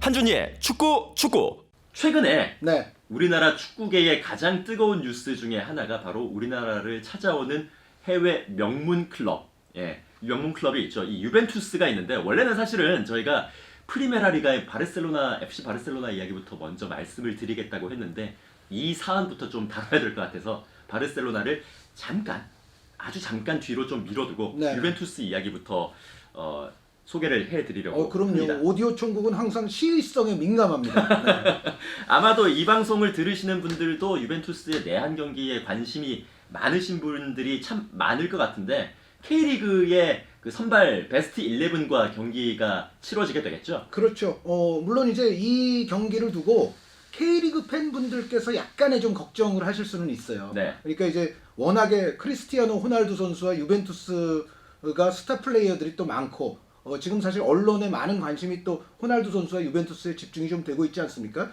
한준희의 축구. 최근에 네. 우리나라 축구계의 가장 뜨거운 뉴스 중에 하나가 바로 우리나라를 찾아오는 해외 명문 클럽. 예, 명문 클럽이 있죠. 이 유벤투스가 있는데 원래는 사실은 저희가 프리메라 리가의 바르셀로나 FC 바르셀로나 이야기부터 먼저 말씀을 드리겠다고 했는데 이 사안부터 좀 다뤄야 될 것 같아서 바르셀로나를 아주 잠깐 뒤로 좀 밀어두고 네. 유벤투스 이야기부터 소개를 해드리려고 그럼요. 합니다. 오디오 천국은 항상 시의성에 민감합니다. 네. 아마도 이 방송을 들으시는 분들도 유벤투스의 내한 경기에 관심이 많으신 분들이 참 많을 것 같은데 K리그의 그 선발 베스트 11과 경기가 치러지게 되겠죠? 그렇죠. 물론 이제 이 경기를 두고 K리그 팬분들께서 약간의 좀 걱정을 하실 수는 있어요. 네. 그러니까 이제 워낙에 크리스티아노 호날두 선수와 유벤투스가 스타 플레이어들이 또 많고 지금 사실 언론에 많은 관심이 또 호날두 선수와 유벤투스에 집중이 좀 되고 있지 않습니까?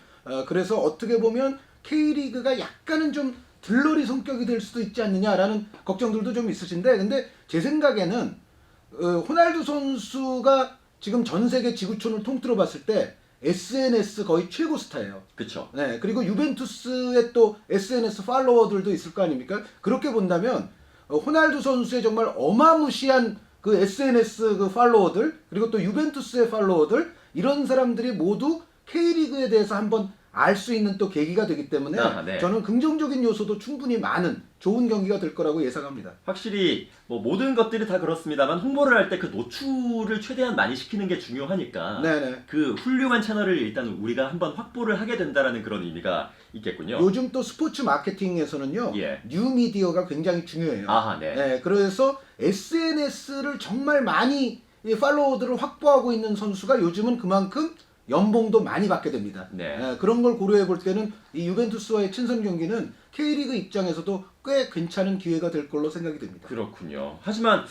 그래서 어떻게 보면 K리그가 약간은 좀 들러리 성격이 될 수도 있지 않느냐라는 걱정들도 좀 있으신데, 근데 제 생각에는 호날두 선수가 지금 전 세계 지구촌을 통틀어 봤을 때 SNS 거의 최고 스타예요. 그렇죠. 네, 그리고 유벤투스의 또 SNS 팔로워들도 있을 거 아닙니까? 그렇게 본다면 호날두 선수의 정말 어마무시한 그 SNS 그 팔로워들, 그리고 또 유벤투스의 팔로워들, 이런 사람들이 모두 K리그에 대해서 한번 알 수 있는 또 계기가 되기 때문에 네. 저는 긍정적인 요소도 충분히 많은 좋은 경기가 될 거라고 예상합니다. 확실히 뭐 모든 것들이 다 그렇습니다만 홍보를 할 때 그 노출을 최대한 많이 시키는 게 중요하니까 네네. 그 훌륭한 채널을 일단 우리가 한번 확보를 하게 된다라는 그런 의미가 있겠군요. 요즘 또 스포츠 마케팅에서는요, 예. 뉴미디어가 굉장히 중요해요. 네. 그래서 SNS를 정말 많이 이 팔로워들을 확보하고 있는 선수가 요즘은 그만큼 연봉도 많이 받게 됩니다. 네. 그런 걸 고려해 볼 때는 이 유벤투스와의 친선 경기는 K리그 입장에서도 꽤 괜찮은 기회가 될 걸로 생각이 됩니다. 그렇군요. 하지만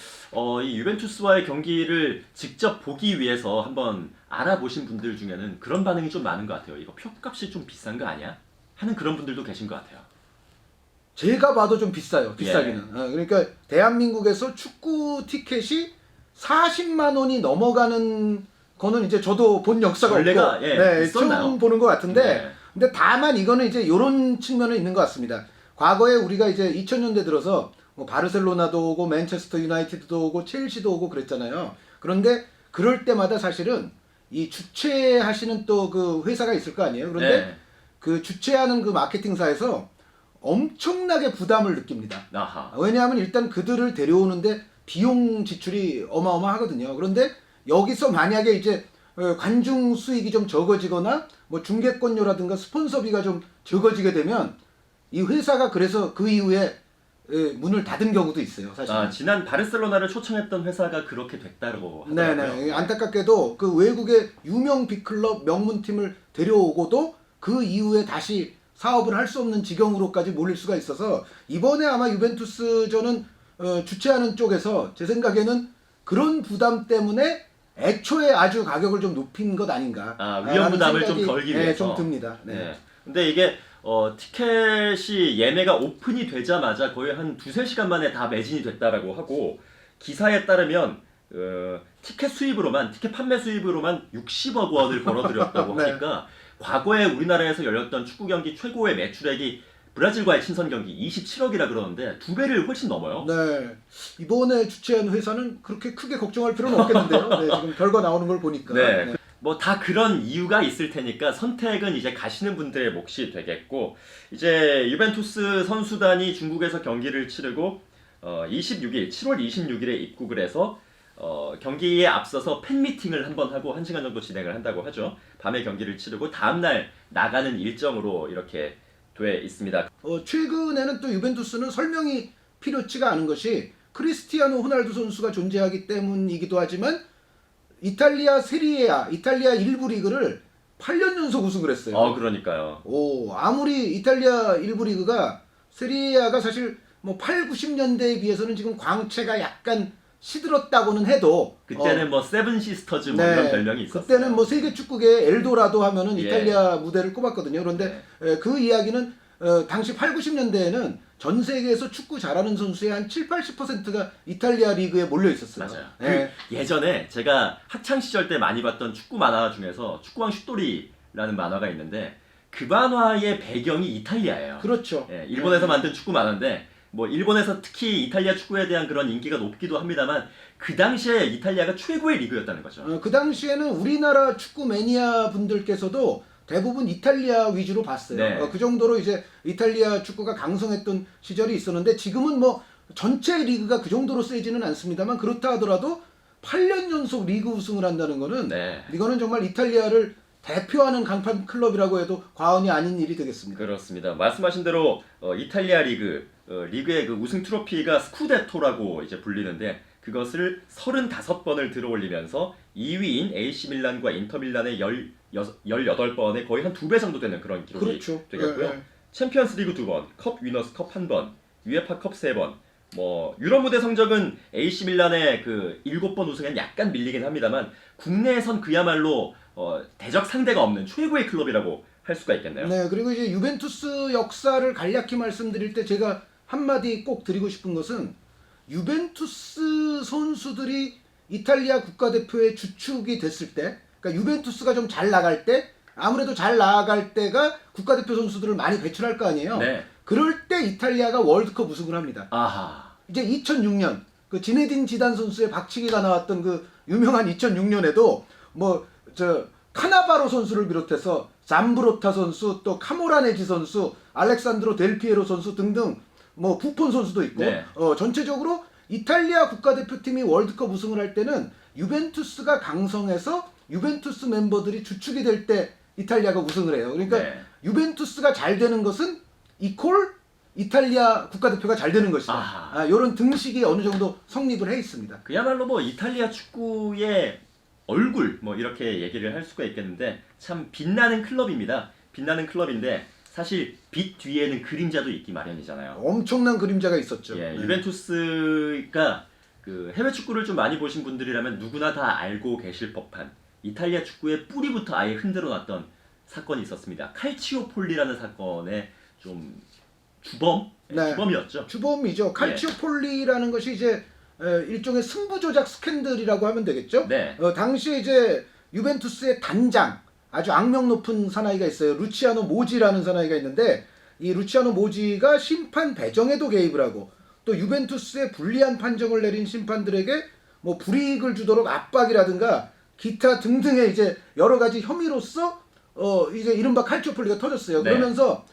이 유벤투스와의 경기를 직접 보기 위해서 한번 알아보신 분들 중에는 그런 반응이 좀 많은 것 같아요. 이거 표값이 좀 비싼 거 아니야? 하는 그런 분들도 계신 것 같아요. 제가 봐도 좀 비싸요. 비싸기는. 그러니까 대한민국에서 축구 티켓이 40만 원이 넘어가는 거는 이제 저도 본 역사가 원래가, 없고 있었나요? 처음 보는 것 같은데, 네. 근데 다만 이거는 이제 이런 측면은 있는 것 같습니다. 과거에 우리가 이제 2000년대 들어서 뭐 바르셀로나도 오고 맨체스터 유나이티드도 오고 첼시도 오고 그랬잖아요. 그런데 그럴 때마다 사실은 이 주최하시는 또 그 회사가 있을 거 아니에요. 그런데 네. 그 주최하는 그 마케팅사에서 엄청나게 부담을 느낍니다. 아하. 왜냐하면 일단 그들을 데려오는데 비용 지출이 어마어마하거든요. 그런데 여기서 만약에 이제 관중 수익이 좀 적어지거나 뭐 중계권료라든가 스폰서비가 좀 적어지게 되면 이 회사가 그래서 그 이후에 문을 닫은 경우도 있어요. 사실. 지난 바르셀로나를 초청했던 회사가 그렇게 됐다고 하더라고요. 네네. 안타깝게도 그 외국의 유명 빅클럽 명문팀을 데려오고도 그 이후에 다시 사업을 할 수 없는 지경으로까지 몰릴 수가 있어서 이번에 아마 유벤투스전은 주최하는 쪽에서 제 생각에는 그런 부담 부담 애초에 아주 가격을 좀 높인 것 아닌가. 위험 부담을 좀 덜기 위해서. 네, 좀 듭니다. 네. 근데 이게 티켓이 예매가 오픈이 되자마자 거의 한 2-3시간 만에 다 매진이 됐다라고 하고 기사에 따르면 티켓 판매 수입으로만 60억 원을 벌어들였다고 네. 하니까 과거에 우리나라에서 열렸던 축구 경기 최고의 매출액이 브라질과의 친선 경기 27억이라 그러는데 2배를 훨씬 넘어요. 네. 이번에 주최한 회사는 그렇게 크게 걱정할 필요는 없겠는데요. 네, 지금 결과 나오는 걸 보니까. 네. 네. 뭐 다 그런 이유가 있을 테니까 선택은 이제 가시는 분들의 몫이 되겠고, 이제 유벤투스 선수단이 중국에서 경기를 치르고 7월 26일에 입국을 해서 경기에 앞서서 팬미팅을 한번 하고 1시간 정도 진행을 한다고 하죠. 밤에 경기를 치르고 다음날 나가는 일정으로 이렇게 돼 있습니다. 최근에는 또 유벤투스는 설명이 필요치가 않은 것이 크리스티아노 호날두 선수가 존재하기 때문이기도 하지만 이탈리아 세리에아, 이탈리아 1부 리그를 8년 연속 우승을 했어요. 그러니까요. 아무리 이탈리아 1부 리그가 세리에아가 사실 뭐 8, 90년대에 비해서는 지금 광채가 약간 시들었다고는 해도 그때는 뭐 세븐 시스터즈 뭐 이런 별명이 있었어요. 그때는 뭐 세계 축구계 엘도라도 하면은 예. 이탈리아 무대를 꼽았거든요. 그런데 그 이야기는 당시 8, 90년대에는 전 세계에서 축구 잘하는 선수의 한 7, 80%가 이탈리아 리그에 몰려 있었어요. 맞아요. 네. 그 예전에 제가 학창 시절 때 많이 봤던 축구 만화 중에서 축구왕 슛돌이라는 만화가 있는데 그 만화의 배경이 이탈리아예요. 그렇죠. 예, 일본에서 만든 축구 만화인데 뭐 일본에서 특히 이탈리아 축구에 대한 그런 인기가 높기도 합니다만 그 당시에 이탈리아가 최고의 리그였다는 거죠. 그 당시에는 우리나라 축구 매니아 분들께서도 대부분 이탈리아 위주로 봤어요. 네. 그 정도로 이제 이탈리아 축구가 강성했던 시절이 있었는데 지금은 뭐 전체 리그가 그 정도로 세지는 않습니다만 그렇다 하더라도 8년 연속 리그 우승을 한다는 거는 네. 이거는 정말 이탈리아를 대표하는 강판 클럽이라고 해도 과언이 아닌 일이 되겠습니다. 그렇습니다. 말씀하신 대로 이탈리아 리그의 그 우승 트로피가 스쿠데토라고 이제 불리는데 그것을 35번을 들어올리면서 2위인 AC 밀란과 인터 밀란의 18번에 거의 한 2배 정도 되는 그런 기록이 그렇죠. 되겠고요. 네, 네. 챔피언스 리그 2번, 컵 위너스 컵 1번, UEFA 컵 3번, 뭐 유럽 무대 성적은 AC 밀란의 그 7번 우승엔 약간 밀리긴 합니다만 국내에선 그야말로 대적 상대가 없는 최고의 클럽이라고 할 수가 있겠네요. 네, 그리고 이제 유벤투스 역사를 간략히 말씀드릴 때 제가 한마디 꼭 드리고 싶은 것은 유벤투스 선수들이 이탈리아 국가대표의 주축이 됐을 때, 그러니까 유벤투스가 좀 잘 나갈 때, 아무래도 잘 나갈 때가 국가대표 선수들을 많이 배출할 거 아니에요. 네. 그럴 때 이탈리아가 월드컵 우승을 합니다. 아하. 이제 2006년 그 지네딘 지단 선수의 박치기가 나왔던 그 유명한 2006년에도 뭐 저 카나바로 선수를 비롯해서 잠브로타 선수, 또 카모라네지 선수, 알렉산드로 델피에로 선수 등등 뭐 부폰 선수도 있고 네. 전체적으로 이탈리아 국가대표팀이 월드컵 우승을 할 때는 유벤투스가 강성해서 유벤투스 멤버들이 주축이 될 때 이탈리아가 우승을 해요. 그러니까 네. 유벤투스가 잘 되는 것은 이퀄 이탈리아 국가대표가 잘 되는 것이다. 이런 등식이 어느 정도 성립을 해 있습니다. 그야말로 뭐 이탈리아 축구의 얼굴 뭐 이렇게 얘기를 할 수가 있겠는데 참 빛나는 클럽입니다. 빛나는 클럽인데 사실 빛 뒤에는 그림자도 있기 마련이잖아요. 엄청난 그림자가 있었죠. 예, 네. 유벤투스가 그 해외 축구를 좀 많이 보신 분들이라면 누구나 다 알고 계실 법한 이탈리아 축구의 뿌리부터 아예 흔들어 놨던 사건이 있었습니다. 칼치오폴리라는 사건의 좀 주범? 네. 주범이었죠. 주범이죠. 칼치오폴리라는 것이 이제 일종의 승부조작 스캔들이라고 하면 되겠죠. 네. 당시에 이제 유벤투스의 단장, 아주 악명 높은 사나이가 있어요. 루치아노 모지라는 사나이가 있는데 이 루치아노 모지가 심판 배정에도 개입을 하고 또 유벤투스에 불리한 판정을 내린 심판들에게 뭐 불이익을 주도록 압박이라든가 기타 등등의 이제 여러 가지 혐의로서 이제 이른바 칼치오폴리가 터졌어요. 네. 그러면서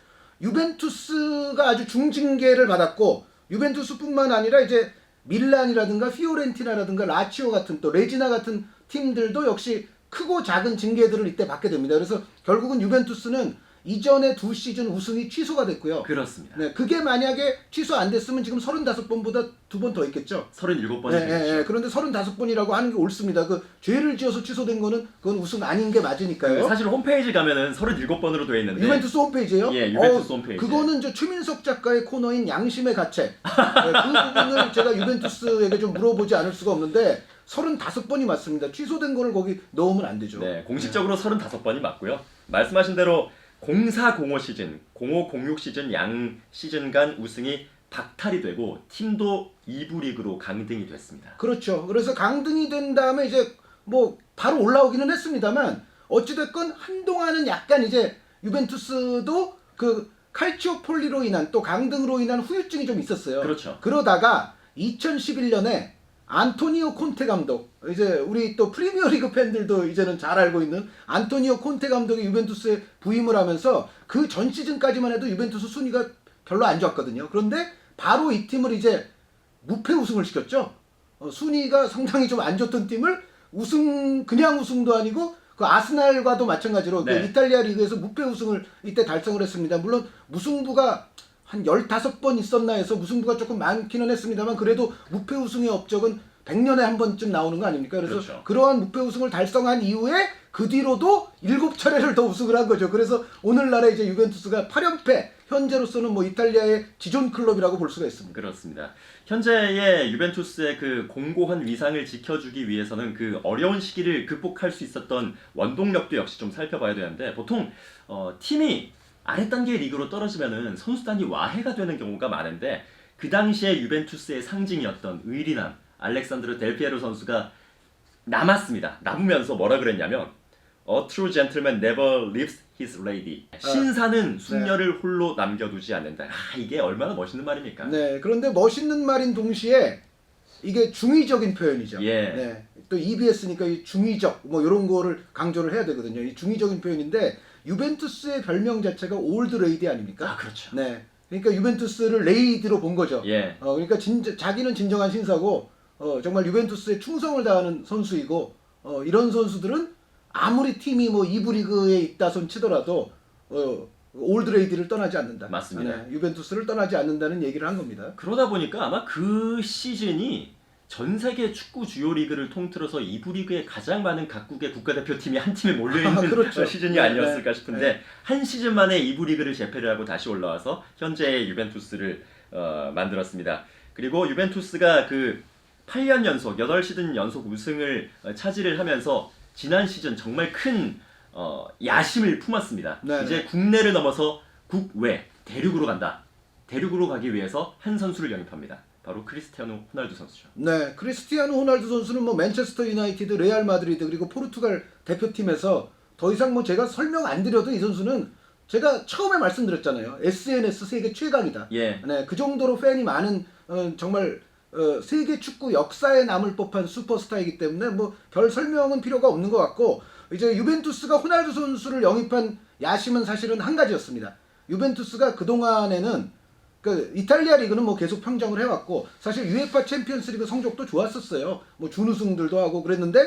유벤투스가 아주 중징계를 받았고 유벤투스뿐만 아니라 이제 밀란이라든가 피오렌티나라든가 라치오 같은 또 레지나 같은 팀들도 역시 크고 작은 징계들을 이때 받게 됩니다. 그래서 결국은 유벤투스는 이전에 2시즌 우승이 취소가 됐고요. 그렇습니다. 네, 그게 만약에 취소 안 됐으면 지금 35번보다 2번 더 있겠죠. 37번이 네, 됐죠. 네, 그런데 35번이라고 하는 게 옳습니다. 그 죄를 지어서 취소된 거는 그건 우승 아닌 게 맞으니까요. 사실 홈페이지 가면은 37번으로 되어 있는데 유벤투스 홈페이지예요? 예, 유벤투스 홈페이지. 그거는 저 최민석 작가의 코너인 양심의 가책. 네, 그 부분을 제가 유벤투스에게 좀 물어보지 않을 수가 없는데 35번이 맞습니다. 취소된 거를 거기 넣으면 안 되죠. 네, 공식적으로 35번이 맞고요. 말씀하신 대로 0405 시즌, 0506 시즌 양 시즌간 우승이 박탈이 되고 팀도 2부 리그로 강등이 됐습니다. 그렇죠. 그래서 강등이 된 다음에 이제 뭐 바로 올라오기는 했습니다만 어찌됐건 한동안은 약간 이제 유벤투스도 그 칼치오폴리로 인한 또 강등으로 인한 후유증이 좀 있었어요. 그렇죠. 그러다가 2011년에 안토니오 콘테 감독, 이제 우리 또 프리미어리그 팬들도 이제는 잘 알고 있는 안토니오 콘테 감독이 유벤투스에 부임을 하면서 그 전 시즌까지만 해도 유벤투스 순위가 별로 안 좋았거든요. 그런데 바로 이 팀을 이제 무패 우승을 시켰죠. 순위가 상당히 좀 안 좋던 팀을 그냥 우승도 아니고 그 아스날과도 마찬가지로 네. 그 이탈리아 리그에서 무패 우승을 이때 달성을 했습니다. 물론 무승부가 한 15번 있었나 해서 무승부가 조금 많기는 했습니다만 그래도 무패 우승의 업적은 100년에 한 번쯤 나오는 거 아닙니까? 그래서 그렇죠. 그러한 무패 우승을 달성한 이후에 그 뒤로도 7차례를 더 우승을 한 거죠. 그래서 오늘날의 이제 유벤투스가 8연패, 현재로서는 뭐 이탈리아의 지존 클럽이라고 볼 수가 있습니다. 그렇습니다. 현재의 유벤투스의 그 공고한 위상을 지켜주기 위해서는 그 어려운 시기를 극복할 수 있었던 원동력도 역시 좀 살펴봐야 되는데 보통 팀이 아래 단계 리그로 떨어지면은 선수단이 와해가 되는 경우가 많은데 그 당시에 유벤투스의 상징이었던 의리남 알렉산드로 델피에로 선수가 남았습니다. 남으면서 뭐라 그랬냐면 A true gentleman never leaves his lady. 신사는 숙녀를 홀로 남겨두지 않는다. 이게 얼마나 멋있는 말입니까? 네, 그런데 멋있는 말인 동시에 이게 중의적인 표현이죠. 예. 네, 또 EBS니까 이 중의적 뭐 이런 거를 강조를 해야 되거든요. 이 중의적인 표현인데 유벤투스의 별명 자체가 올드 레이디 아닙니까? 그렇죠. 네, 그러니까 유벤투스를 레이디로 본 거죠. 예. 그러니까 자기는 진정한 신사고 정말 유벤투스에 충성을 다하는 선수이고 이런 선수들은 아무리 팀이 뭐 2부 리그에 있다 손 치더라도 올드 레이디를 떠나지 않는다. 맞습니다. 네, 유벤투스를 떠나지 않는다는 얘기를 한 겁니다. 그러다 보니까 아마 그 시즌이 전 세계 축구 주요 리그를 통틀어서 2부 리그에 가장 많은 각국의 국가대표팀이 한 팀에 몰려있는 그렇죠. 시즌이 네, 아니었을까 네, 싶은데 네. 한 시즌 만에 2부 리그를 재패를 하고 다시 올라와서 현재의 유벤투스를 만들었습니다. 그리고 유벤투스가 그 8년 연속 8시즌 연속 우승을 차지를 하면서 지난 시즌 정말 큰 야심을 품었습니다. 네, 이제 네. 국내를 넘어서 국외 대륙으로 간다. 대륙으로 가기 위해서 한 선수를 영입합니다. 바로 크리스티아노 호날두 선수죠. 네, 크리스티아노 호날두 선수는 뭐 맨체스터 유나이티드, 레알 마드리드 그리고 포르투갈 대표팀에서 더 이상 뭐 제가 설명 안 드려도 이 선수는 제가 처음에 말씀드렸잖아요. SNS 세계 최강이다. 예. 네, 그 정도로 팬이 많은 정말 세계 축구 역사에 남을 법한 슈퍼스타이기 때문에 뭐 별 설명은 필요가 없는 것 같고 이제 유벤투스가 호날두 선수를 영입한 야심은 사실은 한 가지였습니다. 유벤투스가 그 동안에는 그 이탈리아 리그는 뭐 계속 평정을 해왔고 사실 UEFA 챔피언스리그 성적도 좋았었어요. 뭐 준우승들도 하고 그랬는데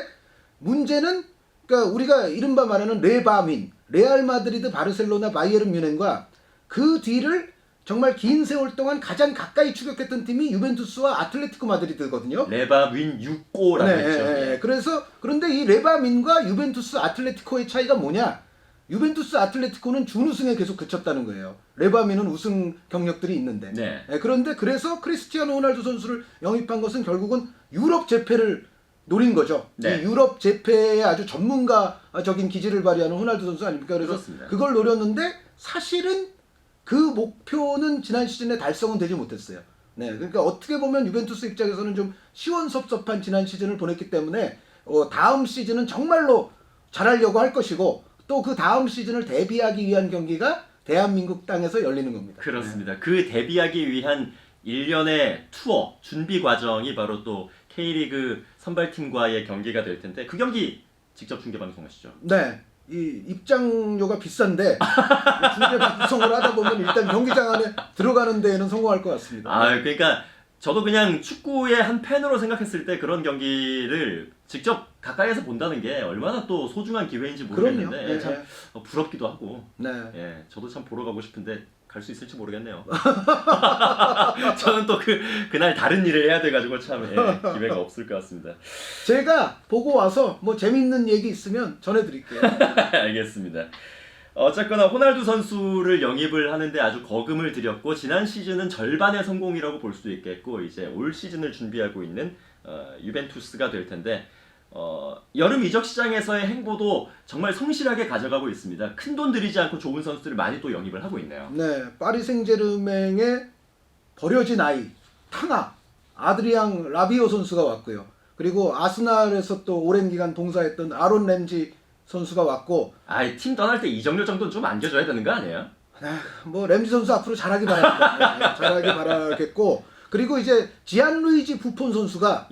문제는 그러니까 우리가 이른바 말하는 레바민, 레알 마드리드, 바르셀로나, 바이에른 뮌헨과 그 뒤를 정말 긴 세월 동안 가장 가까이 추격했던 팀이 유벤투스와 아틀레티코 마드리드거든요. 레바윈 6고라고 했죠. 그래서 그런데 이 레바민과 유벤투스 아틀레티코의 차이가 뭐냐? 유벤투스 아틀레티코는 준우승에 계속 그쳤다는 거예요. 레바민은 우승 경력들이 있는데. 네. 그런데 그래서 크리스티아노 호날두 선수를 영입한 것은 결국은 유럽 재패를 노린 거죠. 네. 이 유럽 재패의 아주 전문가적인 기질을 발휘하는 호날두 선수 아닙니까? 그래서 그렇습니다. 그걸 노렸는데 사실은 그 목표는 지난 시즌에 달성은 되지 못했어요. 네, 그러니까 어떻게 보면 유벤투스 입장에서는 좀 시원섭섭한 지난 시즌을 보냈기 때문에 다음 시즌은 정말로 잘하려고 할 것이고 또 그 다음 시즌을 대비하기 위한 경기가 대한민국 땅에서 열리는 겁니다. 그렇습니다. 그 데뷔하기 위한 일련의 투어 준비 과정이 바로 또 K리그 선발팀과의 경기가 될 텐데 그 경기 직접 중계 방송하시죠? 네. 이 입장료가 비싼데 중계 방송을 하다 보면 일단 경기장 안에 들어가는 데에는 성공할 것 같습니다. 그러니까 저도 그냥 축구의 한 팬으로 생각했을 때 그런 경기를 직접 가까이에서 본다는 게 얼마나 또 소중한 기회인지 모르겠는데 그럼요. 네, 참 부럽기도 하고 네. 저도 참 보러 가고 싶은데 갈 수 있을지 모르겠네요. 저는 또 그날 다른 일을 해야 돼가지고 참 기회가 없을 것 같습니다. 제가 보고 와서 뭐 재밌는 얘기 있으면 전해드릴게요. 알겠습니다. 어쨌거나 호날두 선수를 영입을 하는데 아주 거금을 들였고 지난 시즌은 절반의 성공이라고 볼 수도 있겠고 이제 올 시즌을 준비하고 있는 유벤투스가 될 텐데 여름 이적 시장에서의 행보도 정말 성실하게 가져가고 있습니다. 큰 돈 들이지 않고 좋은 선수들을 많이 또 영입을 하고 있네요. 네, 파리 생제르맹의 버려진 아이 탕아 아드리앙 라비오 선수가 왔고요. 그리고 아스날에서 또 오랜 기간 동사했던 아론 램지 선수가 왔고 팀 떠날 때 이적료 정도는 좀 안겨줘야 되는 거 아니에요? 뭐 램지 선수 앞으로 잘하기 바랍니다. 네, 잘하기 바라겠고 그리고 이제 지안루이지 부폰 선수가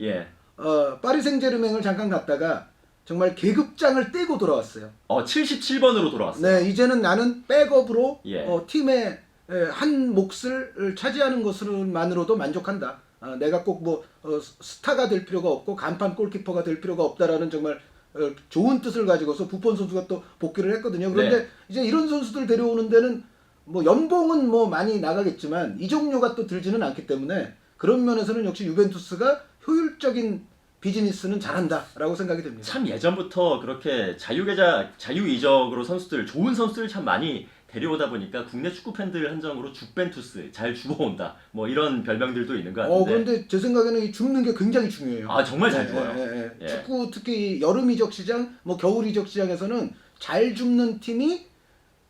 파리 생제르맹을 잠깐 갔다가 정말 계급장을 떼고 돌아왔어요. 77번으로 돌아왔어요. 네, 이제는 나는 백업으로 예. 팀의 한 몫을 차지하는 것만으로도 만족한다. 내가 꼭 뭐 스타가 될 필요가 없고 간판 골키퍼가 될 필요가 없다라는 정말 좋은 뜻을 가지고서 부폰 선수가 또 복귀를 했거든요. 그런데 네. 이제 이런 선수들 데려오는 데는 뭐 연봉은 뭐 많이 나가겠지만 이적료가 또 들지는 않기 때문에 그런 면에서는 역시 유벤투스가 효율적인 비즈니스는 잘한다라고 생각이 됩니다. 참 예전부터 그렇게 자유 이적으로 좋은 선수들 참 많이 데려오다 보니까 국내 축구 팬들 한정으로 죽벤투스 잘 죽어온다 뭐 이런 별명들도 있는 것 같은데. 그런데 제 생각에는 이 죽는 게 굉장히 중요해요. 정말 잘 죽어요. 예. 축구 특히 여름 이적 시장, 뭐 겨울 이적 시장에서는 잘 죽는 팀이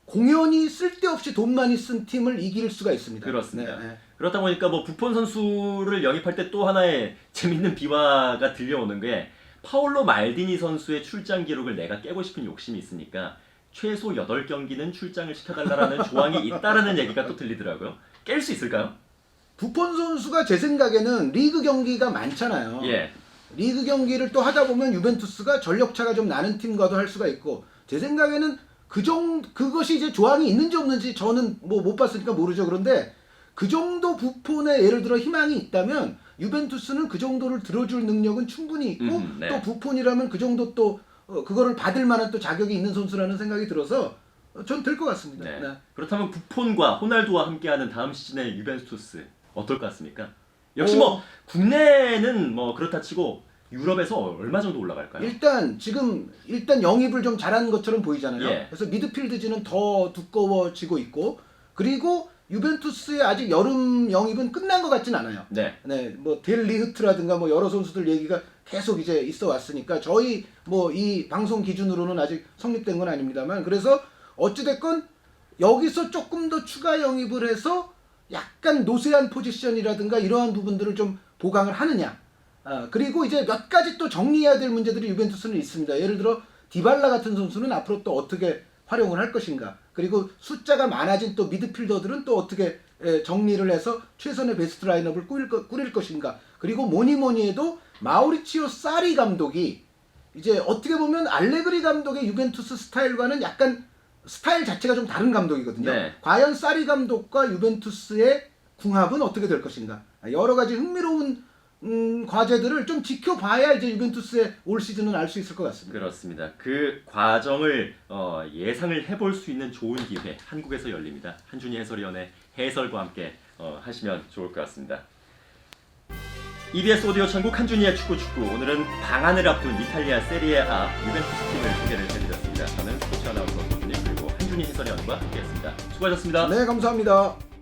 공연히 쓸데없이 돈 많이 쓴 팀을 이길 수가 있습니다. 그렇습니다. 네, 네. 그렇다 보니까 뭐 부폰 선수를 영입할 때 또 하나의 재밌는 비화가 들려오는 게 파올로 말디니 선수의 출장 기록을 내가 깨고 싶은 욕심이 있으니까 최소 8경기는 출장을 시켜달라는 조항이 있다라는 얘기가 또 들리더라고요. 깰 수 있을까요? 부폰 선수가 제 생각에는 리그 경기가 많잖아요. 예. 리그 경기를 또 하다 보면 유벤투스가 전력차가 좀 나는 팀과도 할 수가 있고 제 생각에는 그것이 이제 조항이 있는지 없는지 저는 뭐 못 봤으니까 모르죠. 그런데 그 정도 부폰에 예를 들어 희망이 있다면 유벤투스는 그 정도를 들어줄 능력은 충분히 있고 네. 또 부폰이라면 그 정도 또 그거를 받을 만한 또 자격이 있는 선수라는 생각이 들어서 전 될 것 같습니다. 네. 네. 그렇다면 부폰과 호날두와 함께하는 다음 시즌의 유벤투스 어떨 것 같습니까? 역시 뭐 국내는 뭐 그렇다 치고 유럽에서 얼마 정도 올라갈까요? 일단 영입을 좀 잘한 것처럼 보이잖아요. 예. 그래서 미드필드진은 더 두꺼워지고 있고 그리고 유벤투스의 아직 여름 영입은 끝난 것 같진 않아요. 네. 네, 뭐 델리흐트라든가 뭐 여러 선수들 얘기가 계속 이제 있어 왔으니까 저희 뭐 이 방송 기준으로는 아직 성립된 건 아닙니다만 그래서 어찌됐건 여기서 조금 더 추가 영입을 해서 약간 노쇠한 포지션이라든가 이러한 부분들을 좀 보강을 하느냐. 그리고 이제 몇 가지 또 정리해야 될 문제들이 유벤투스는 있습니다. 예를 들어 디발라 같은 선수는 앞으로 또 어떻게 활용을 할 것인가. 그리고 숫자가 많아진 또 미드필더들은 또 어떻게 정리를 해서 최선의 베스트 라인업을 꾸릴 것인가. 그리고 뭐니 해도 마우리치오 사리 감독이 이제 어떻게 보면 알레그리 감독의 유벤투스 스타일과는 약간 스타일 자체가 좀 다른 감독이거든요. 네. 과연 사리 감독과 유벤투스의 궁합은 어떻게 될 것인가. 여러 가지 흥미로운 과제들을 좀 지켜봐야 이제 유벤투스의 올 시즌은 알 수 있을 것 같습니다. 그렇습니다. 그 과정을 예상을 해볼 수 있는 좋은 기회 한국에서 열립니다. 한준희 해설위원의 해설과 함께 하시면 좋을 것 같습니다. EBS 오디오 천국 한준희의 축구 오늘은 방한을 앞둔 이탈리아 세리에A 유벤투스 팀을 소개를 해드렸습니다. 저는 스포츠 아나운서 손준희 그리고 한준희 해설위원과 함께했습니다. 수고하셨습니다. 네, 감사합니다.